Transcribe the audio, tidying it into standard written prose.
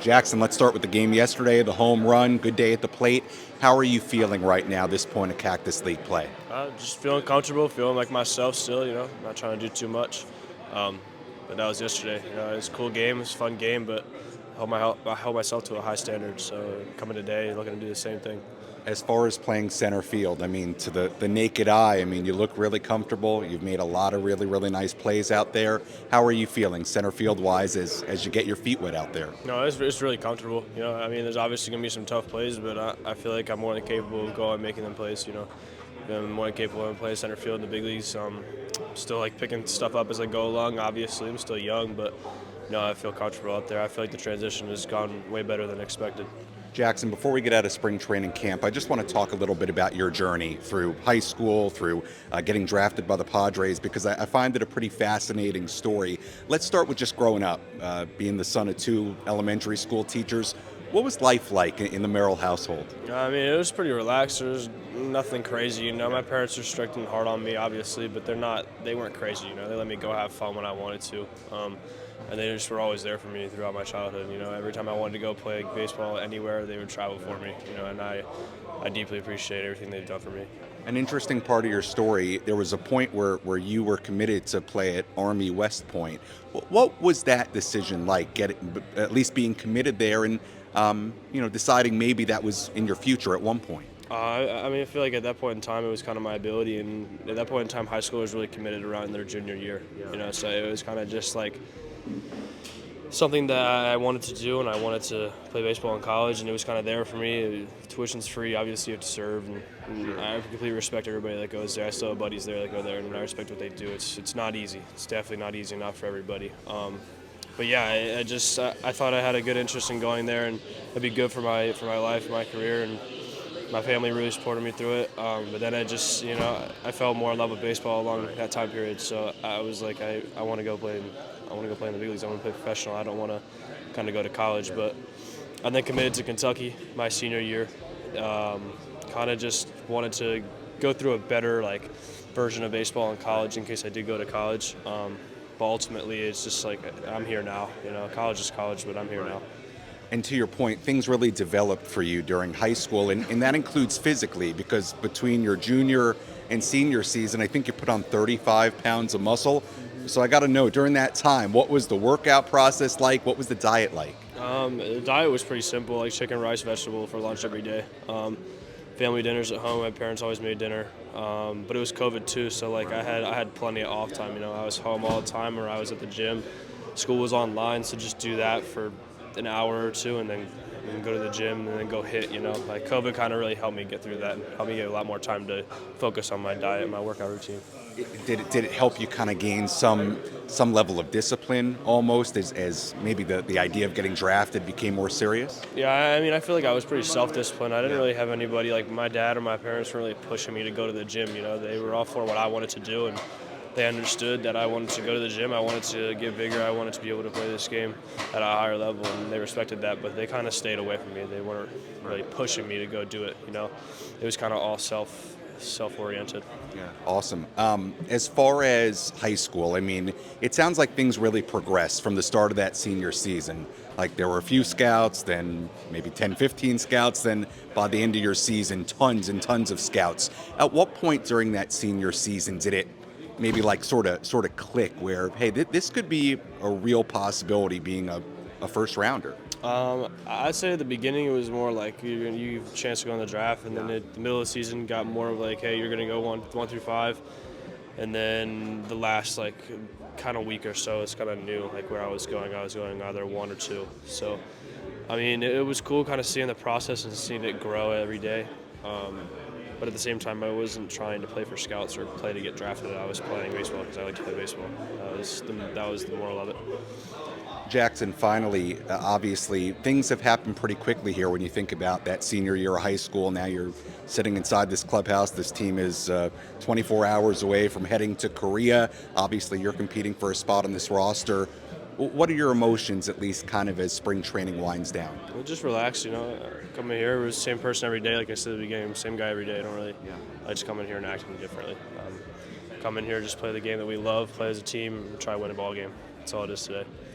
Jackson, let's start with the game yesterday, the home run, good day at the plate. How are you feeling right now, this point of Cactus League play? Just feeling comfortable, feeling like myself still, not trying to do too much. Um, but that was yesterday. It was a cool game, it was a fun game, but I held myself to a high standard. So coming today, looking to do the same thing. As far as playing center field, to the naked eye, you look really comfortable. You've made a lot of really, really nice plays out there. How are you feeling center field wise as you get your feet wet out there? No, it's really comfortable. There's obviously going to be some tough plays, but I feel like I'm more than capable of going and making them plays. I'm more than capable of playing center field in the big leagues. Still like picking stuff up as I go along. Obviously, I'm still young, but I feel comfortable out there. I feel like the transition has gone way better than expected. Jackson, before we get out of spring training camp, I just want to talk a little bit about your journey through high school, through getting drafted by the Padres, because I find it a pretty fascinating story. Let's start with just growing up, being the son of two elementary school teachers. What was life like in the Merrill household? It was pretty relaxed. There was nothing crazy. My parents are strict and hard on me, obviously, but they weren't crazy. They let me go have fun when I wanted to. And they just were always there for me throughout my childhood. Every time I wanted to go play baseball anywhere, they would travel for me. And I deeply appreciate everything they've done for me. An interesting part of your story, there was a point where you were committed to play at Army West Point. What was that decision like, at least being committed there and deciding maybe that was in your future at one point? I feel like at that point in time, it was kind of my ability, and at that point in time, high school was really committed around their junior year. So it was kind of just like something that I wanted to do, and I wanted to play baseball in college, and it was kind of there for me. Tuition's free, obviously you have to serve, and I completely respect everybody that goes there. I still have buddies there that go there, and I respect what they do. It's not easy. It's definitely not easy, not for everybody. But yeah, I thought I had a good interest in going there, and it'd be good for my life, my career, and my family really supported me through it. But then I fell more in love with baseball along that time period. So I was like, I want to go play. I want to go play in the big leagues. I want to play professional. I don't want to kind of go to college. But I then committed to Kentucky my senior year. Kind of just wanted to go through a better version of baseball in college in case I did go to college. But ultimately, it's just like I'm here now. College is college, but I'm here now. And to your point, things really developed for you during high school, and that includes physically, because between your junior and senior season, I think you put on 35 pounds of muscle. So I got to know, during that time, what was the workout process like? What was the diet like? The diet was pretty simple, like chicken, rice, vegetable for lunch every day. Family dinners at home. My parents always made dinner, but it was COVID too, so I had plenty of off time. I was home all the time, or I was at the gym. School was online, so just do that for an hour or two, and then go to the gym and then go hit. COVID kind of really helped me get through that, and helped me get a lot more time to focus on my diet and my workout routine. Did it help you kind of gain some level of discipline almost as maybe the idea of getting drafted became more serious? Yeah, I feel like I was pretty self-disciplined. I didn't really have anybody like my dad or my parents were really pushing me to go to the gym. They were all for what I wanted to do, and they understood that I wanted to go to the gym. I wanted to get bigger. I wanted to be able to play this game at a higher level, and they respected that. But they kind of stayed away from me. They weren't really pushing me to go do it. It was kind of all self-oriented. Yeah, awesome. As far as high school, it sounds like things really progressed from the start of that senior season. Like there were a few scouts, then maybe 10, 15 scouts, then by the end of your season, tons and tons of scouts. At what point during that senior season did it maybe sort of click where, hey, this could be a real possibility being a first rounder? I'd say at the beginning it was more like you have a chance to go in the draft, and then at the middle of the season got more of like, hey, you're going to go one through five, and then the last kind of week or so it's kind of new where I was going. I was going either one or two. So it was cool kind of seeing the process and seeing it grow every day. But at the same time, I wasn't trying to play for scouts or play to get drafted. I was playing baseball because I like to play baseball. That was the moral of it. Jackson, finally, obviously, things have happened pretty quickly here when you think about that senior year of high school. Now you're sitting inside this clubhouse. This team is 24 hours away from heading to Korea. Obviously, you're competing for a spot on this roster. What are your emotions, at least kind of as spring training winds down? Well, just relax, Coming here, we're the same person every day. Like I said at the beginning, same guy every day. I just come in here and act differently. Come in here, just play the game that we love, play as a team, and try to win a ball game. That's all it is today.